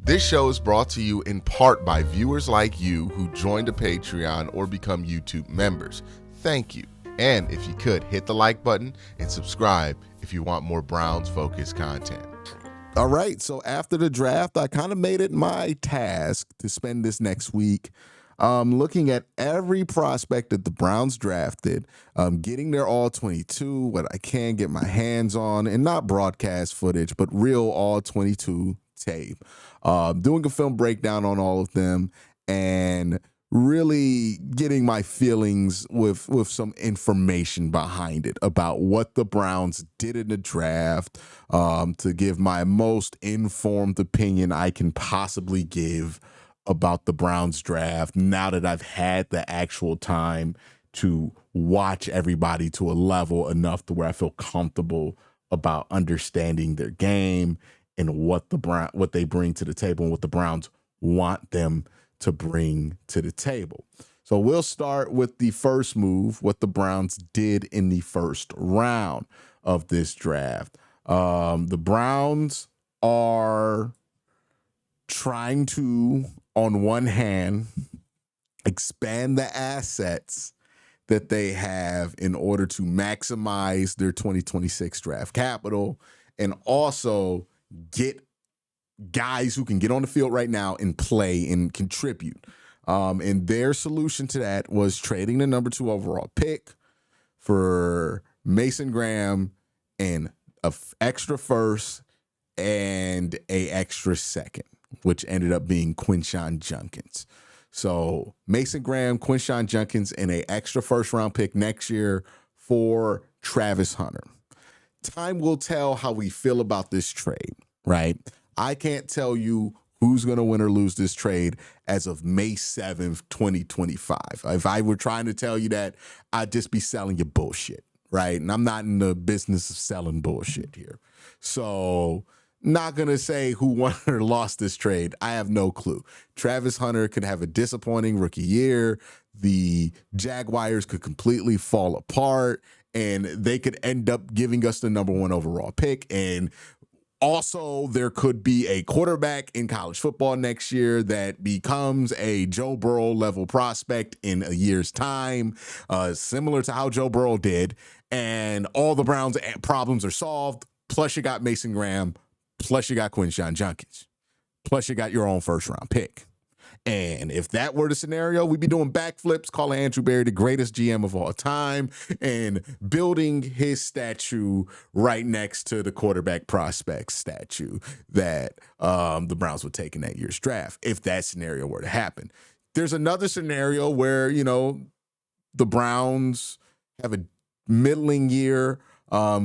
This show is brought to you in part by viewers like you who joined a Patreon or become YouTube members. Thank you. And if you could, hit the like button and subscribe if you want more Browns-focused content. All right, so after the draft, I kind of made it my task to spend this next week looking at every prospect that the Browns drafted, getting their all-22, what I can get my hands on, and not broadcast footage, but real all-22 tape. Doing a film breakdown on all of them and really getting my feelings with some information behind it about what the Browns did in the draft, to give my most informed opinion I can possibly give about the Browns draft now that I've had the actual time to watch everybody to a level enough to where I feel comfortable about understanding their game and what they bring to the table and what the Browns want them to bring to the table. So we'll start with the first move, what the Browns did in the first round of this draft. The Browns are trying to, on one hand, expand the assets that they have in order to maximize their 2026 draft capital and also get guys who can get on the field right now and play and contribute. And their solution to that was trading the number 2 overall pick for Mason Graham and an extra first and an extra second, which ended up being Quincy Junkins. So Mason Graham, Quincy Junkins, and an extra first-round pick next year for Travis Hunter. Time will tell how we feel about this trade, right? I can't tell you who's going to win or lose this trade as of May 7th, 2025. If I were trying to tell you that, I'd just be selling you bullshit, right? And I'm not in the business of selling bullshit here. So not going to say who won or lost this trade. I have no clue. Travis Hunter could have a disappointing rookie year. The Jaguars could completely fall apart, and they could end up giving us the number 1 overall pick. And also, there could be a quarterback in college football next year that becomes a Joe Burrow level prospect in a year's time, similar to how Joe Burrow did. And all the Browns' problems are solved. Plus, you got Mason Graham. Plus, you got Quincy Junkins. Plus, you got your own first-round pick. And if that were the scenario, we'd be doing backflips, calling Andrew Berry the greatest GM of all time, and building his statue right next to the quarterback prospect statue that the Browns would take in that year's draft, if that scenario were to happen. There's another scenario where, the Browns have a middling year,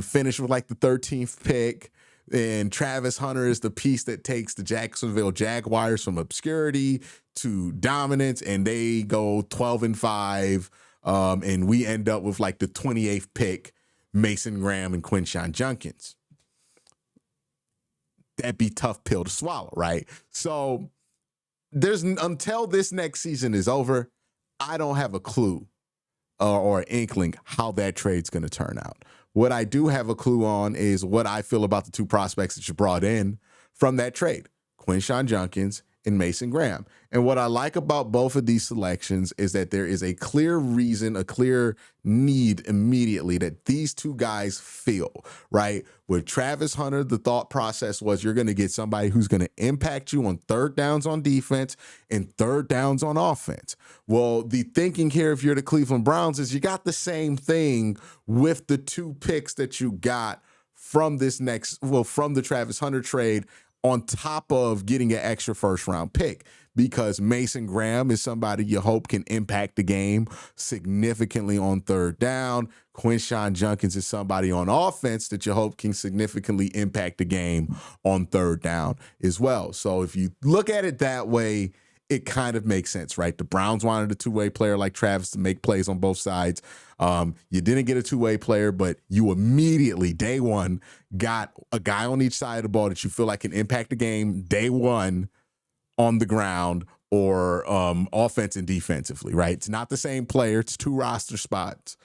finish with like the 13th pick, and Travis Hunter is the piece that takes the Jacksonville Jaguars from obscurity to dominance, and they go 12-5, and we end up with like the 28th pick, Mason Graham and Quincy Junkins. That'd be a tough pill to swallow, right? So until this next season is over, I don't have a clue or an inkling how that trade's going to turn out. What I do have a clue on is what I feel about the 2 prospects that you brought in from that trade, Quincy Junkins and Mason Graham. And what I like about both of these selections is that there is a clear reason, a clear need immediately that these 2 guys feel, right? With Travis Hunter, the thought process was you're going to get somebody who's going to impact you on 3rd downs on defense and 3rd downs on offense. Well, the thinking here, if you're the Cleveland Browns, is you got the same thing with the 2 picks that you got from from the Travis Hunter trade, on top of getting an extra first-round pick, because Mason Graham is somebody you hope can impact the game significantly on 3rd down. Quincy Junkins is somebody on offense that you hope can significantly impact the game on 3rd down as well. So if you look at it that way, it kind of makes sense, right? The Browns wanted a 2-way player like Travis to make plays on both sides. You didn't get a 2-way player, but you immediately, day one, got a guy on each side of the ball that you feel like can impact the game day one on the ground or offense and defensively, right? It's not the same player. It's 2 roster spots.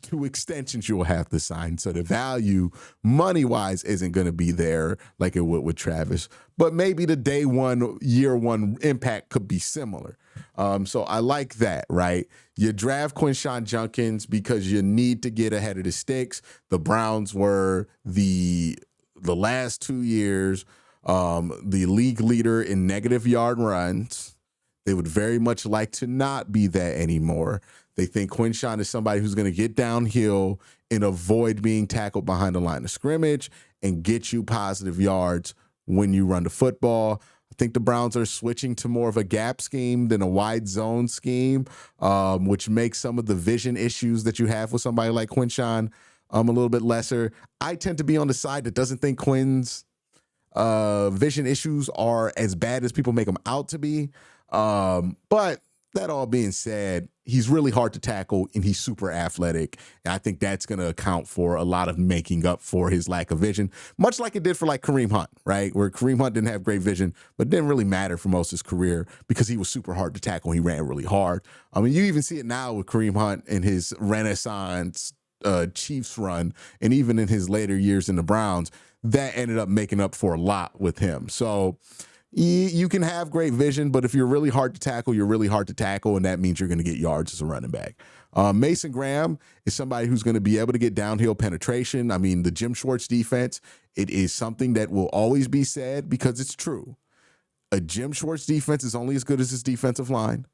2 extensions you will have to sign. So the value money-wise isn't going to be there like it would with Travis. But maybe the day one, year one impact could be similar. So I like that, right? You draft Quinshon Judkins because you need to get ahead of the sticks. The Browns were the last 2 years the league leader in negative yard runs. They would very much like to not be that anymore. They think Quinshon is somebody who's going to get downhill and avoid being tackled behind the line of scrimmage and get you positive yards when you run the football. I think the Browns are switching to more of a gap scheme than a wide zone scheme, which makes some of the vision issues that you have with somebody like Quinshon a little bit lesser. I tend to be on the side that doesn't think Quinn's vision issues are as bad as people make them out to be. But that all being said, he's really hard to tackle and he's super athletic. And I think that's going to account for a lot of making up for his lack of vision, much like it did for like Kareem Hunt, right? Where Kareem Hunt didn't have great vision, but it didn't really matter for most of his career because he was super hard to tackle. He ran really hard. I mean, you even see it now with Kareem Hunt in his Renaissance Chiefs run, and even in his later years in the Browns, that ended up making up for a lot with him. So you can have great vision, but if you're really hard to tackle, you're really hard to tackle, and that means you're going to get yards as a running back. Mason Graham is somebody who's going to be able to get downhill penetration. I mean, the Jim Schwartz defense, it is something that will always be said because it's true. A Jim Schwartz defense is only as good as his defensive line,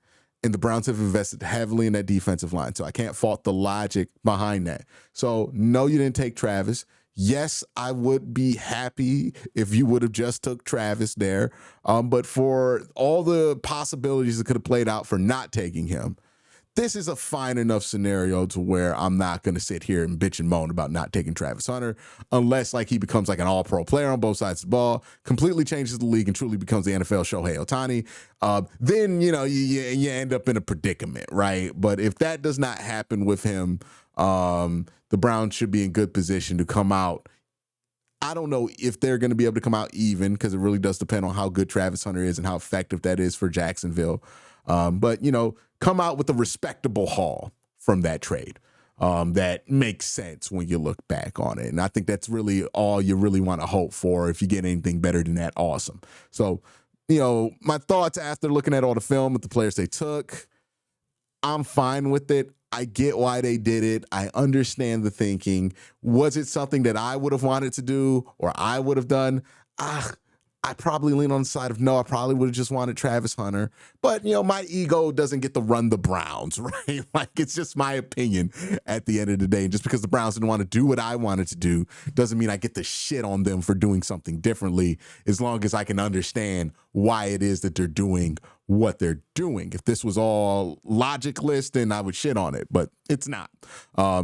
and the Browns have invested heavily in that defensive line, so I can't fault the logic behind that. So, no, you didn't take Travis. Yes, I would be happy if you would have just took Travis there. But for all the possibilities that could have played out for not taking him, this is a fine enough scenario to where I'm not going to sit here and bitch and moan about not taking Travis Hunter unless like he becomes like an all-pro player on both sides of the ball, completely changes the league and truly becomes the NFL Shohei Ohtani. Then, you know, you end up in a predicament, right? But if that does not happen with him, the Browns should be in good position to come out. I don't know if they're going to be able to come out even because it really does depend on how good Travis Hunter is and how effective that is for Jacksonville. But, you know, come out with a respectable haul from that trade that makes sense when you look back on it. And I think that's really all you really want to hope for. If you get anything better than that, awesome. So, you know, my thoughts after looking at all the film with the players they took, I'm fine with it. I get why they did it. I understand the thinking. Was it something that I would have wanted to do or I would have done? I probably lean on the side of no. I probably would have just wanted Travis Hunter. But, you know, my ego doesn't get to run the Browns, right? Like, it's just my opinion at the end of the day. Just because the Browns didn't want to do what I wanted to do doesn't mean I get to shit on them for doing something differently, as long as I can understand why it is that they're doing what they're doing. If this was all logicless, then I would shit on it, but it's not.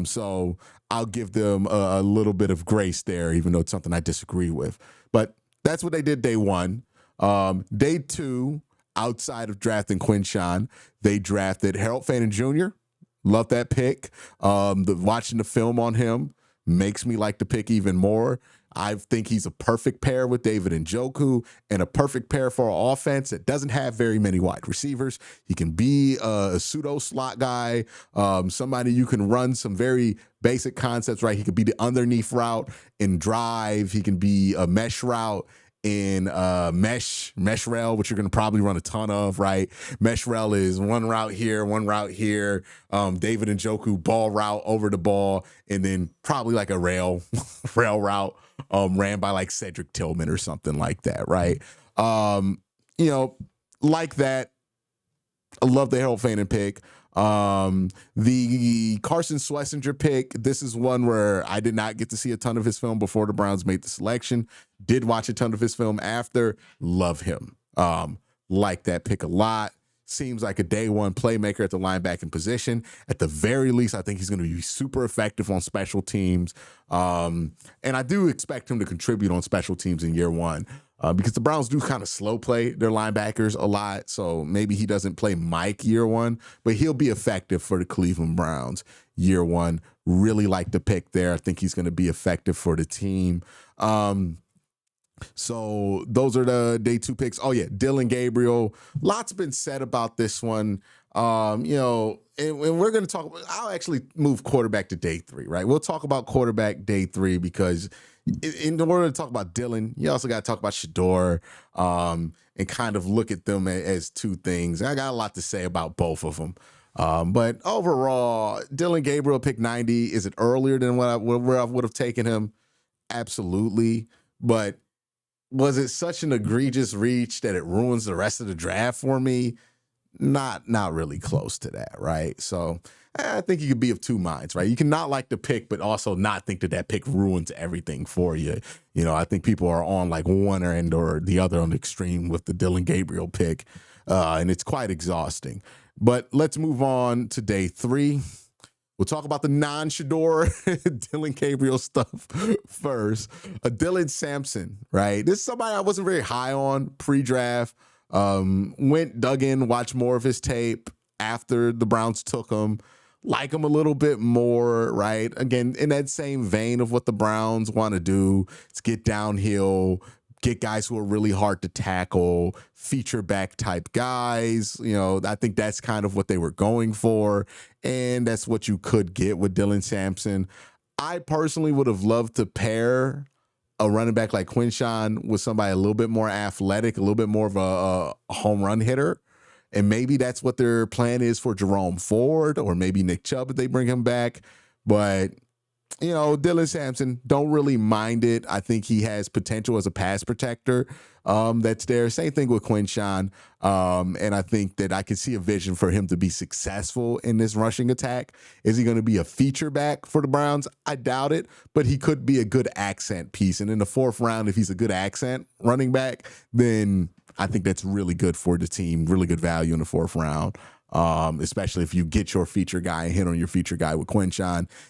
So I'll give them a little bit of grace there, even though it's something I disagree with. But that's what they did day one. Day two, outside of drafting Quinshon, they drafted Harold Fannin Jr. Love that pick. Watching the film on him makes me like the pick even more. I think he's a perfect pair with David Njoku and a perfect pair for an offense that doesn't have very many wide receivers. He can be a pseudo slot guy, somebody you can run some very basic concepts, right? He could be the underneath route in drive. He can be a mesh route in mesh rail, which you're going to probably run a ton of, right? Mesh rail is one route here. David Njoku ball route over the ball, and then probably like a rail route ran by like Cedric Tillman or something like that, right? You know, like that. I love the Harold Fannin pick. The Carson Schlesinger pick, this is one where I did not get to see a ton of his film before the Browns made the selection. Did watch a ton of his film after. Love him. Like that pick a lot. Seems like a day one playmaker at the linebacking position. At the very least, I think he's going to be super effective on special teams. And I do expect him to contribute on special teams in year one. Because the Browns do kind of slow play their linebackers a lot. So maybe he doesn't play Mike year one, but he'll be effective for the Cleveland Browns year one. Really like the pick there. I think he's going to be effective for the team. So those are the day 2 picks. Oh yeah, Dylan Gabriel. Lots been said about this one. And we're going to talk. I'll actually move quarterback to day 3. Right, we'll talk about quarterback day 3 because in order to talk about Dylan, you also got to talk about Shedeur, and kind of look at them as 2 things. I got a lot to say about both of them. But overall, Dylan Gabriel picked 90. Is it earlier than where I would have taken him? Absolutely. But was it such an egregious reach that it ruins the rest of the draft for me? Not really close to that, right? So I think you could be of 2 minds, right? You can not like the pick, but also not think that pick ruins everything for you. I think people are on like one end or the other on the extreme with the Dylan Gabriel pick, and it's quite exhausting. But let's move on to day 3. We'll talk about the non-Shedeur Dylan Gabriel stuff first. Dylan Sampson, right? This is somebody I wasn't very high on pre-draft. Dug in, watched more of his tape after the Browns took him. Like him a little bit more, right? Again, in that same vein of what the Browns want to do. It's get downhill, get guys who are really hard to tackle, feature back type guys. I think that's kind of what they were going for. And that's what you could get with Dylan Sampson. I personally would have loved to pair a running back like Quincy with somebody a little bit more athletic, a little bit more of a home run hitter. And maybe that's what their plan is for Jerome Ford or maybe Nick Chubb if they bring him back. But Dylan Sampson, don't really mind it. I think he has potential as a pass protector that's there. Same thing with Quincy. And I think that I can see a vision for him to be successful in this rushing attack. Is he going to be a feature back for the Browns? I doubt it, but he could be a good accent piece. And in the 4th round, if he's a good accent running back, then I think that's really good for the team, really good value in the 4th round. Especially if you get your feature guy and hit on your feature guy with Quincy.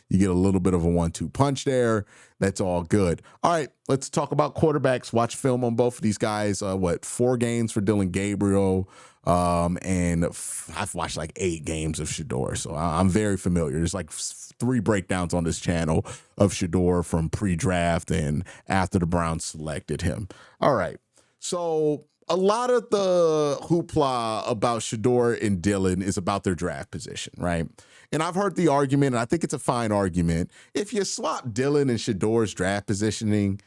You get a little bit of a 1-2 punch there. That's all good. All right, let's talk about quarterbacks. Watch film on both of these guys. 4 games for Dylan Gabriel, and I've watched like 8 games of Shedeur, so I'm very familiar. There's like 3 breakdowns on this channel of Shedeur from pre-draft and after the Browns selected him. All right, so a lot of the hoopla about Shedeur and Dylan is about their draft position, right? And I've heard the argument, and I think it's a fine argument. If you swap Dylan and Shedeur's draft positioning,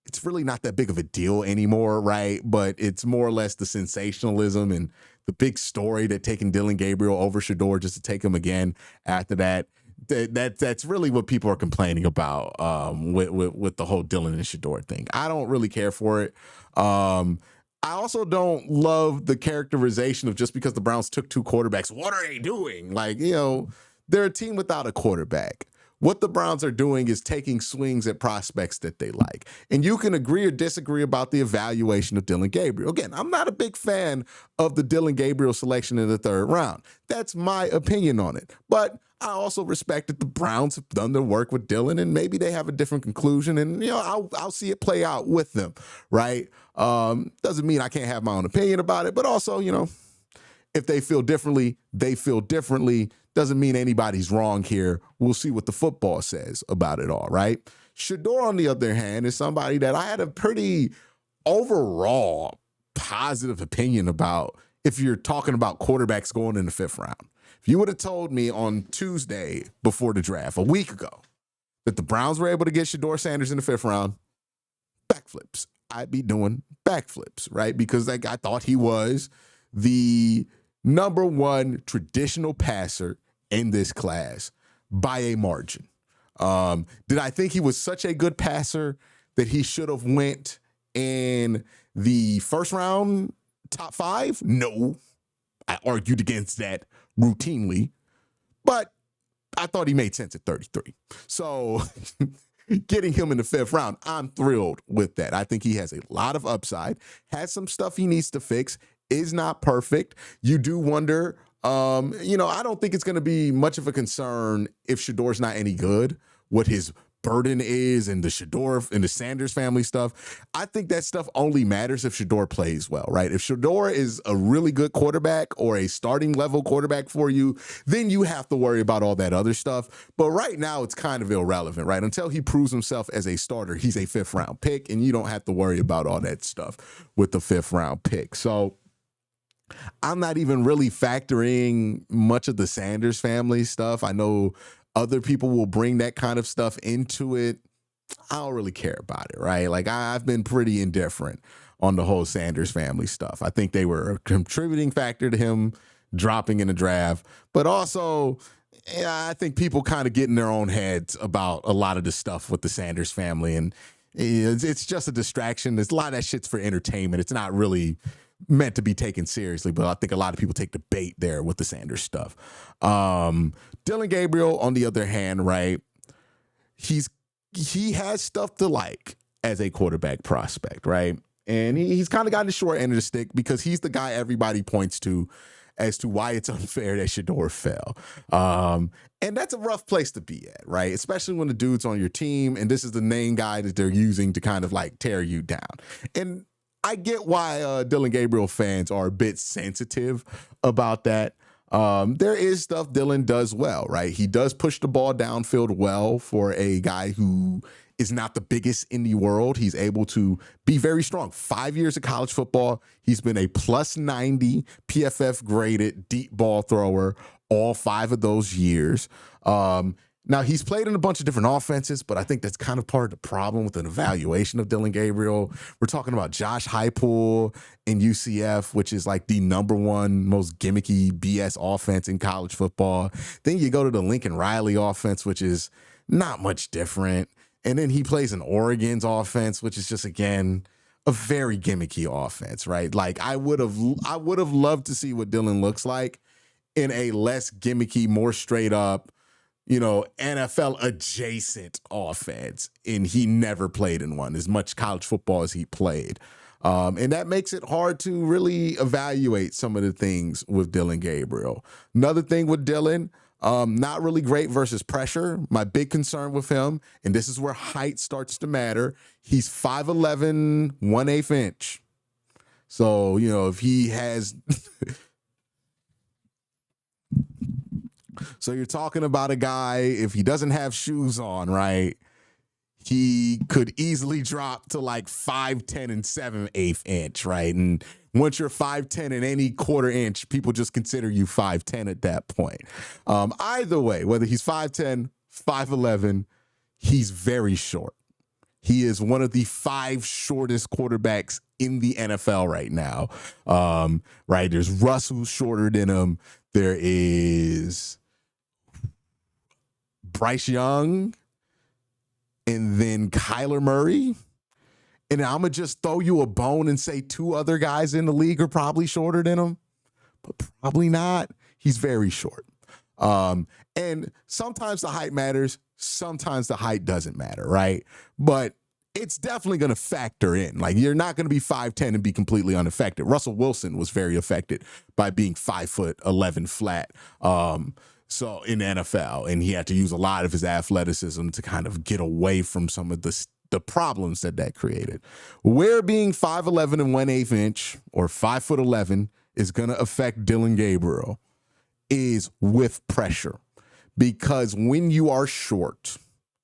it's really not that big of a deal anymore, right? But it's more or less the sensationalism and the big story that taking Dylan Gabriel over Shedeur just to take him again after that. That's really what people are complaining about with the whole Dylan and Shedeur thing. I don't really care for it. I also don't love the characterization of just because the Browns took 2 quarterbacks, what are they doing? Like, they're a team without a quarterback. What the Browns are doing is taking swings at prospects that they like. And you can agree or disagree about the evaluation of Dylan Gabriel. Again, I'm not a big fan of the Dylan Gabriel selection in the 3rd round. That's my opinion on it. But I also respect that the Browns have done their work with Dylan, and maybe they have a different conclusion, and I'll see it play out with them, right? Doesn't mean I can't have my own opinion about it, but also, if they feel differently, they feel differently. Doesn't mean anybody's wrong here. We'll see what the football says about it all, right? Shedeur, on the other hand, is somebody that I had a pretty overall positive opinion about if you're talking about quarterbacks going in the 5th round. If you would have told me on Tuesday before the draft, a week ago, that the Browns were able to get Shedeur Sanders in the 5th round, backflips. I'd be doing backflips, right? Because I thought he was the number 1 traditional passer in this class by a margin. Did I think he was such a good passer that he should have went in the 1st round, top 5? No. I argued against that routinely, but I thought he made sense at 33. So getting him in the 5th round, I'm thrilled with that. I think he has a lot of upside, has some stuff he needs to fix, is not perfect. You do wonder, I don't think it's going to be much of a concern if Shedeur's not any good, what his burden is and the Shedeur and the Sanders family stuff, I think that stuff only matters if Shedeur plays well, right? If Shedeur is a really good quarterback or a starting level quarterback for you, then you have to worry about all that other stuff. But right now, it's kind of irrelevant, right? Until he proves himself as a starter, he's a 5th round pick, and you don't have to worry about all that stuff with the 5th round pick. So I'm not even really factoring much of the Sanders family stuff. I know other people will bring that kind of stuff into it. I don't really care about it, right? Like, I've been pretty indifferent on the whole Sanders family stuff. I think they were a contributing factor to him dropping in the draft, but also, I think people kind of get in their own heads about a lot of the stuff with the Sanders family, and it's just a distraction. There's a lot of that shit's for entertainment. It's not really meant to be taken seriously, but I think a lot of people take the bait there with the Sanders stuff. Dillon Gabriel, on the other hand, right, he has stuff to like as a quarterback prospect, right? And he's kind of gotten the short end of the stick because he's the guy everybody points to as to why it's unfair that Shedeur fell. And that's a rough place to be at, right? Especially when the dude's on your team and this is the main guy that they're using to kind of like tear you down. And I get why Dillon Gabriel fans are a bit sensitive about that. There is stuff Dillon does well, right? He does push the ball downfield well for a guy who is not the biggest in the world. He's able to be very strong. 5 years of college football, he's been a plus 90 PFF graded deep ball thrower all 5 of those years. Now, he's played in a bunch of different offenses, but I think that's kind of part of the problem with an evaluation of Dillon Gabriel. We're talking about Josh Heupel in UCF, which is like the #1 most gimmicky BS offense in college football. Then you go to the Lincoln Riley offense, which is not much different. And then he plays in Oregon's offense, which is just, again, a very gimmicky offense, right? Like, I would have loved to see what Dillon looks like in a less gimmicky, more straight up, NFL adjacent offense, and he never played in one, as much college football as he played. And that makes it hard to really evaluate some of the things with Dillon Gabriel. Another thing with Dillon, not really great versus pressure. My big concern with him, and this is where height starts to matter, he's 5'11", 1/8 inch. So, if he has... So you're talking about a guy, if he doesn't have shoes on, right, he could easily drop to like 5'10" and 7/8 inch, right? And once you're 5'10" and any 1/4 inch, people just consider you 5'10" at that point. Either way, whether he's 5'10", 5'11", he's very short. He is one of the 5 shortest quarterbacks in the NFL right now. Right? There's Russ, who's shorter than him. There is Bryce Young, and then Kyler Murray. And I'm going to just throw you a bone and say 2 other guys in the league are probably shorter than him, but probably not. He's very short. And sometimes the height matters. Sometimes the height doesn't matter, right? But it's definitely going to factor in. Like, you're not going to be 5'10" and be completely unaffected. Russell Wilson was very affected by being 5'11" flat. So in the NFL, and he had to use a lot of his athleticism to kind of get away from some of the problems that created. Where being 5'11" and 1/8 inch or 5'11" is going to affect Dillon Gabriel is with pressure. Because when you are short,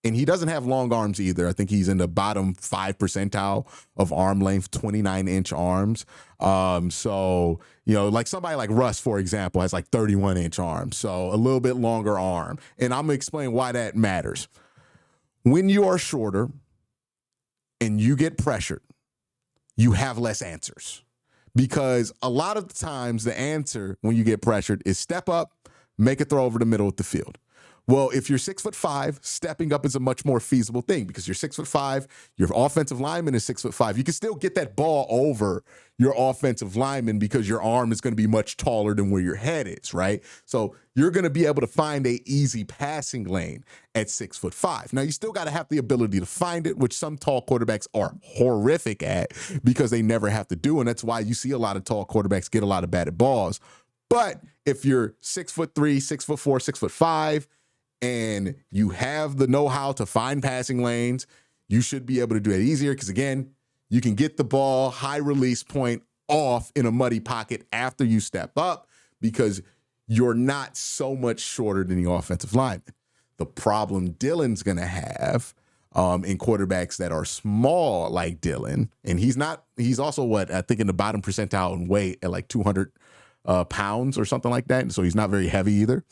and he doesn't have long arms either. I think he's in the bottom 5 percentile of arm length, 29-inch arms. So, like somebody like Russ, for example, has like 31-inch arms. So a little bit longer arm. And I'm going to explain why that matters. When you are shorter and you get pressured, you have less answers. Because a lot of the times the answer when you get pressured is step up, make a throw over the middle of the field. Well, if you're 6'5", stepping up is a much more feasible thing because you're 6'5", your offensive lineman is 6'5". You can still get that ball over your offensive lineman because your arm is going to be much taller than where your head is, right? So you're going to be able to find a easy passing lane at 6'5". Now, you still got to have the ability to find it, which some tall quarterbacks are horrific at because they never have to do, and that's why you see a lot of tall quarterbacks get a lot of batted balls. But if you're 6'3", 6'4", 6'5", and you have the know-how to find passing lanes, you should be able to do it easier because, again, you can get the ball high release point off in a muddy pocket after you step up because you're not so much shorter than the offensive lineman. The problem Dylan's going to have in quarterbacks that are small like Dylan, and he's also I think in the bottom percentile in weight at like 200 pounds or something like that. And so he's not very heavy either.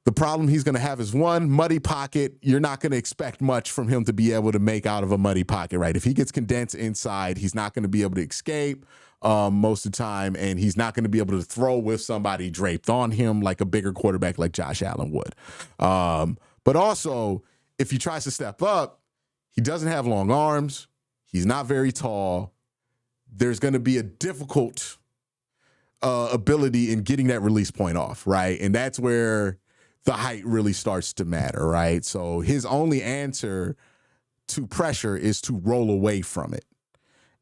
The problem he's going to have is one, muddy pocket. You're not going to expect much from him to be able to make out of a muddy pocket, right? If he gets condensed inside, he's not going to be able to escape most of the time, and he's not going to be able to throw with somebody draped on him like a bigger quarterback like Josh Allen would. But also, if he tries to step up, he doesn't have long arms. He's not very tall. There's going to be a difficult ability in getting that release point off, right? And that's where the height really starts to matter, right? So his only answer to pressure is to roll away from it.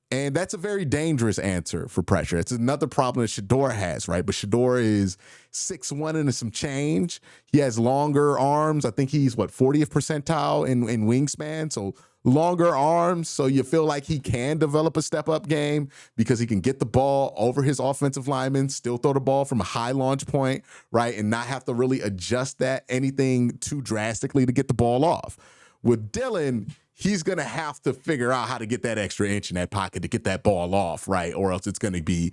And that's a very dangerous answer for pressure. It's another problem that Shedeur has, right? But Shedeur is 6'1" and some change. He has longer arms. I think he's 40th percentile in wingspan. So longer arms. So you feel like he can develop a step-up game because he can get the ball over his offensive lineman, still throw the ball from a high launch point, right? And not have to really adjust that anything too drastically to get the ball off. With Dylan, he's going to have to figure out how to get that extra inch in that pocket to get that ball off, right? Or else it's going to be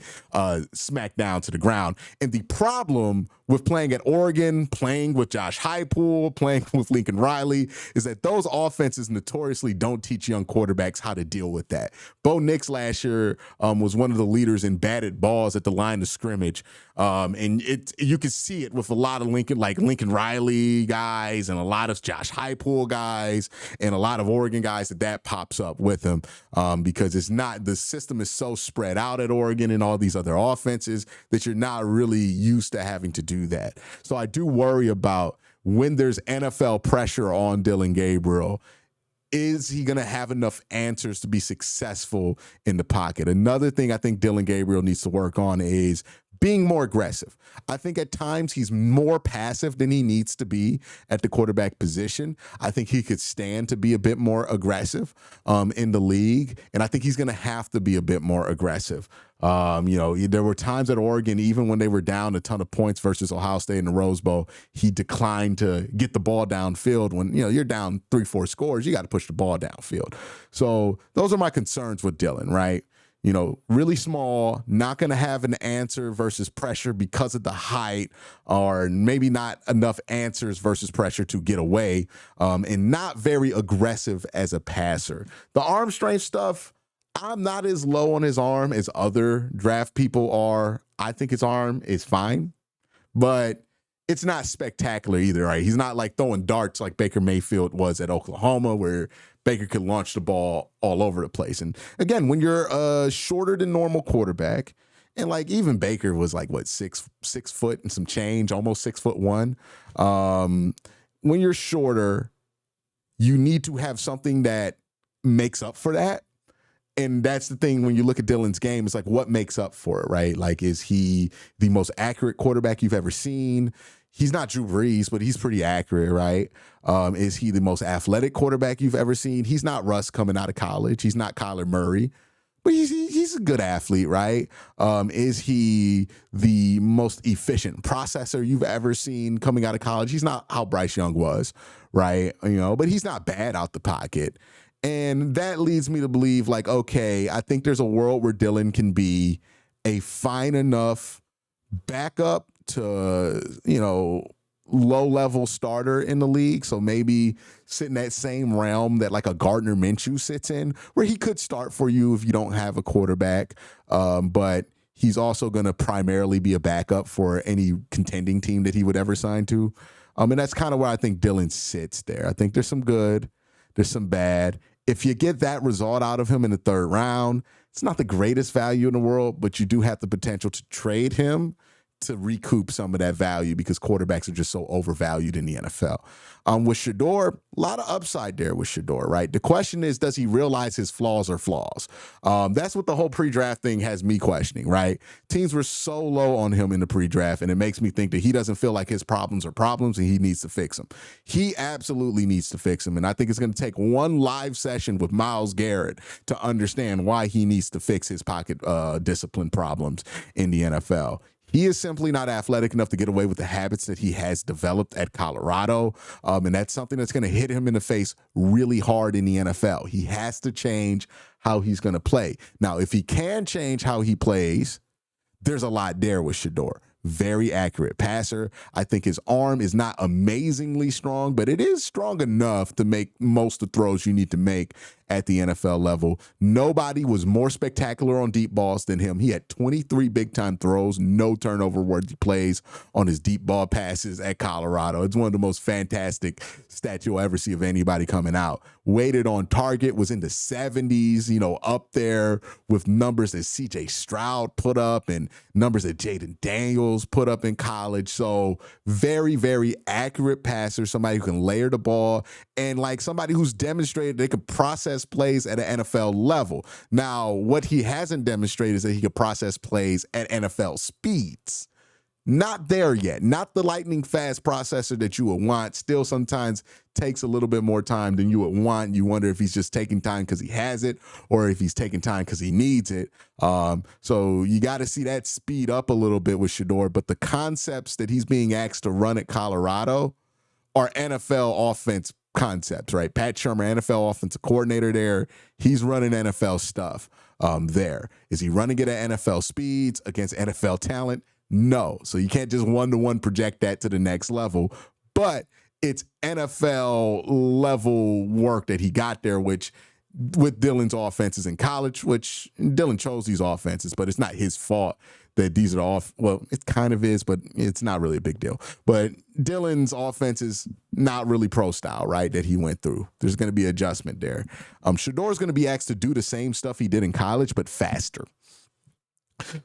smacked down to the ground. And the problem with playing at Oregon, playing with Josh Heupel, playing with Lincoln Riley, is that those offenses notoriously don't teach young quarterbacks how to deal with that. Bo Nix last year was one of the leaders in batted balls at the line of scrimmage. And you can see it with a lot of Lincoln Riley guys and a lot of Josh Heupel guys and a lot of Oregon guys that pops up with him because the system is so spread out at Oregon and all these other offenses that you're not really used to having to do that. So I do worry about when there's NFL pressure on Dillon Gabriel, is he going to have enough answers to be successful in the pocket? Another thing I think Dillon Gabriel needs to work on is being more aggressive. I think at times he's more passive than he needs to be at the quarterback position. I think he could stand to be a bit more aggressive in the league, and I think he's going to have to be a bit more aggressive. There were times at Oregon, even when they were down a ton of points versus Ohio State in the Rose Bowl, he declined to get the ball downfield. When you're down 3-4 scores, you got to push the ball downfield. So those are my concerns with Dillon, right? Really small, not going to have an answer versus pressure because of the height, or maybe not enough answers versus pressure to get away, and not very aggressive as a passer. The arm strength stuff, I'm not as low on his arm as other draft people are. I think his arm is fine, but it's not spectacular either, right? He's not like throwing darts like Baker Mayfield was at Oklahoma, where Baker could launch the ball all over the place. And again, when you're a shorter than normal quarterback, and even Baker was 6 foot and some change, almost 6'1". When you're shorter, you need to have something that makes up for that. And that's the thing when you look at Dillon's game, it's what makes up for it, right? Is he the most accurate quarterback you've ever seen? He's not Drew Brees, but he's pretty accurate, right? Is he the most athletic quarterback you've ever seen? He's not Russ coming out of college. He's not Kyler Murray, but he's a good athlete, right? Is he the most efficient processor you've ever seen coming out of college? He's not how Bryce Young was, right? But he's not bad out the pocket. And that leads me to believe, okay, I think there's a world where Dillon can be a fine enough backup to, low-level starter in the league. So maybe sit in that same realm that a Gardner Minshew sits in, where he could start for you if you don't have a quarterback. But he's also going to primarily be a backup for any contending team that he would ever sign to. And that's kind of where I think Dillon sits there. I think there's some good, there's some bad. If you get that result out of him in the third round, it's not the greatest value in the world, but you do have the potential to trade him to recoup some of that value because quarterbacks are just so overvalued in the NFL. With Shedeur, a lot of upside there with Shedeur, right? The question is, does he realize his flaws are flaws? That's what the whole pre-draft thing has me questioning, right? Teams were so low on him in the pre-draft, and it makes me think that he doesn't feel like his problems are problems and he needs to fix them. He absolutely needs to fix them, and I think it's going to take one live session with Myles Garrett to understand why he needs to fix his pocket discipline problems in the NFL. He is simply not athletic enough to get away with the habits that he has developed at Colorado, and that's something that's going to hit him in the face really hard in the NFL. He has to change how he's going to play. Now, if he can change how he plays, there's a lot there with Shedeur. Very accurate passer. I think his arm is not amazingly strong, but it is strong enough to make most of the throws you need to make at the NFL level. Nobody was more spectacular on deep balls than him. He had 23 big-time throws, no turnover-worthy plays on his deep ball passes at Colorado. It's one of the most fantastic stats you'll ever see of anybody coming out. Weighted on target was in the 70s, up there with numbers that C.J. Stroud put up and numbers that Jaden Daniels put up in college. So very, very accurate passer, somebody who can layer the ball, and like somebody who's demonstrated they could process plays at an NFL level. Now, what he hasn't demonstrated is that he could process plays at NFL speeds. Not there yet. Not the lightning fast processor that you would want. Still sometimes takes a little bit more time than you would want. You wonder if he's just taking time because he has it or if he's taking time because he needs it. So you got to see that speed up a little bit with Shedeur. But the concepts that he's being asked to run at Colorado are NFL offense concepts, right? Pat Shurmur, NFL offensive coordinator there. He's running NFL stuff there. Is he running it at NFL speeds against NFL talent? No. So you can't just one-to-one project that to the next level. But it's NFL level work that he got there, which with Dylan's offenses in college, which Dylan chose these offenses, but it's not his fault that these are well, it kind of is, but it's not really a big deal. But Dylan's offense is not really pro style, right, that he went through. There's going to be adjustment there. Shedeur is going to be asked to do the same stuff he did in college, but faster.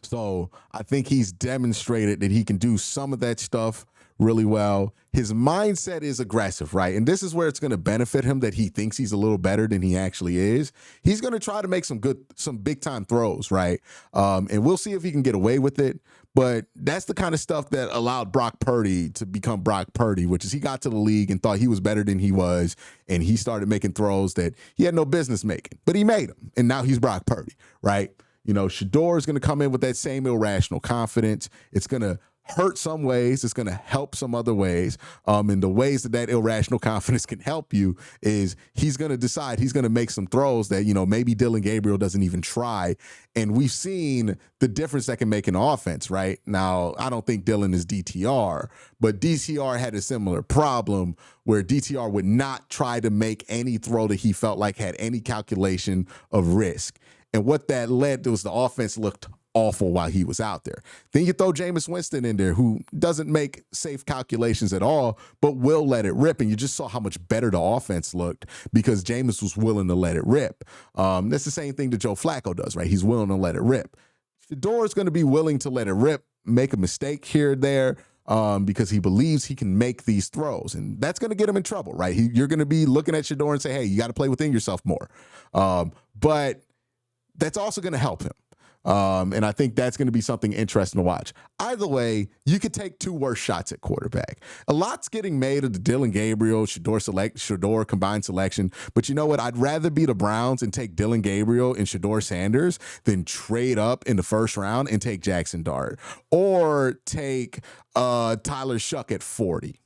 So I think he's demonstrated that he can do some of that stuff really well. His mindset is aggressive, right? And this is where it's going to benefit him that he thinks he's a little better than he actually is. He's going to try to make some big time throws, right? And we'll see if he can get away with it. But that's the kind of stuff that allowed Brock Purdy to become Brock Purdy, which is he got to the league and thought he was better than he was. And he started making throws that he had no business making, but he made them. And now he's Brock Purdy, right? Shedeur is going to come in with that same irrational confidence. It's going to hurt some ways. It's going to help some other ways. And the ways that irrational confidence can help you is he's going to decide he's going to make some throws that, maybe Dylan Gabriel doesn't even try. And we've seen the difference that can make an offense, right? Now, I don't think Dylan is DTR, but DTR had a similar problem where DTR would not try to make any throw that he felt like had any calculation of risk. And what that led to was the offense looked awful while he was out there. Then you throw Jameis Winston in there, who doesn't make safe calculations at all, but will let it rip. And you just saw how much better the offense looked because Jameis was willing to let it rip. That's the same thing that Joe Flacco does, right? He's willing to let it rip. Shedeur is going to be willing to let it rip, make a mistake here or there, because he believes he can make these throws. And that's going to get him in trouble, right? You're going to be looking at Shedeur and say, hey, you got to play within yourself more. But that's also going to help him. And I think that's going to be something interesting to watch. Either way, you could take two worse shots at quarterback. A lot's getting made of the Dylan Gabriel, Shedeur combined selection. But you know what? I'd rather be the Browns and take Dylan Gabriel and Shedeur Sanders than trade up in the first round and take Jackson Dart or take Tyler Shuck at 40.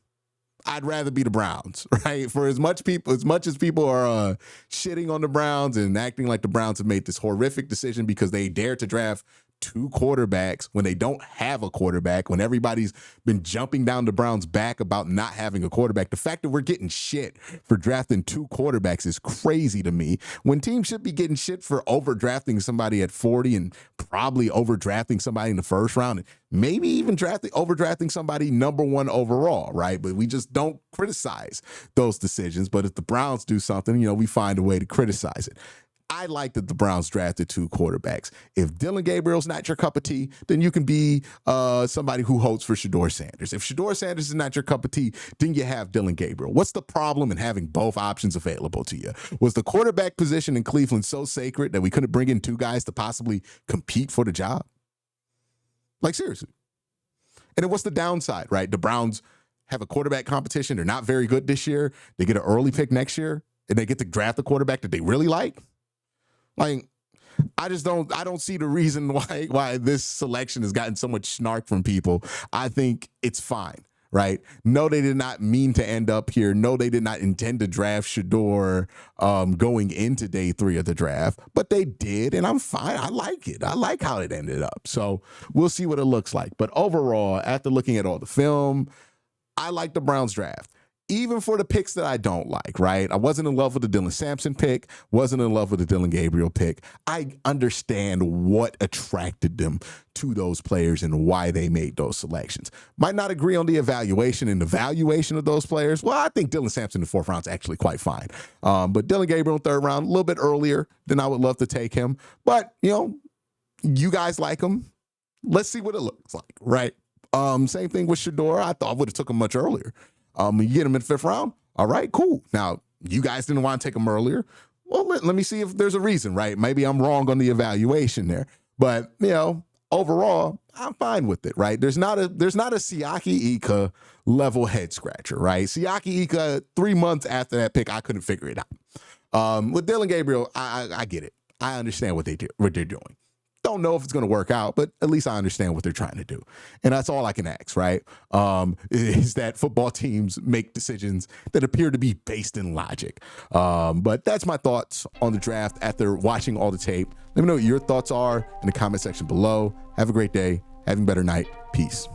I'd rather be the Browns, right? For as much as people are shitting on the Browns and acting like the Browns have made this horrific decision because they dare to draft two quarterbacks when they don't have a quarterback, when everybody's been jumping down the Browns' back about not having a quarterback. The fact that we're getting shit for drafting two quarterbacks is crazy to me, when teams should be getting shit for overdrafting somebody at 40 and probably overdrafting somebody in the first round and maybe even overdrafting somebody number one overall, right? But we just don't criticize those decisions. But if the Browns do something, we find a way to criticize it. I like that the Browns drafted 2 quarterbacks. If Dylan Gabriel's not your cup of tea, then you can be somebody who votes for Shedeur Sanders. If Shedeur Sanders is not your cup of tea, then you have Dylan Gabriel. What's the problem in having both options available to you? Was the quarterback position in Cleveland so sacred that we couldn't bring in 2 guys to possibly compete for the job? Like, seriously. And then what's the downside, right? The Browns have a quarterback competition. They're not very good this year. They get an early pick next year, and they get to draft a quarterback that they really like. Like, I don't see the reason why this selection has gotten so much snark from people. I think it's fine, right? No, they did not mean to end up here. No, they did not intend to draft Shedeur going into day 3 of the draft, but they did, and I'm fine. I like it. I like how it ended up. So we'll see what it looks like. But overall, after looking at all the film, I like the Browns draft. Even for the picks that I don't like, right? I wasn't in love with the Dylan Sampson pick, wasn't in love with the Dylan Gabriel pick. I understand what attracted them to those players and why they made those selections. Might not agree on the evaluation and the valuation of those players. Well, I think Dylan Sampson in the 4th round is actually quite fine. But Dylan Gabriel in 3rd round, a little bit earlier than I would love to take him. But, you guys like him. Let's see what it looks like, right? Same thing with Shedeur. I thought I would have took him much earlier. You get him in the 5th round. All right, cool. Now, you guys didn't want to take him earlier. Well, let me see if there's a reason, right? Maybe I'm wrong on the evaluation there. But, overall, I'm fine with it, right? There's not a Siaki Ika level head scratcher, right? Siaki Ika, 3 months after that pick, I couldn't figure it out. With Dylan Gabriel, I get it. I understand what they're doing. Don't know if it's going to work out, but at least I understand what they're trying to do. And that's all I can ask, right? Is that football teams make decisions that appear to be based in logic. But that's my thoughts on the draft after watching all the tape. Let me know what your thoughts are in the comment section below. Have a great day. Having a better night. Peace.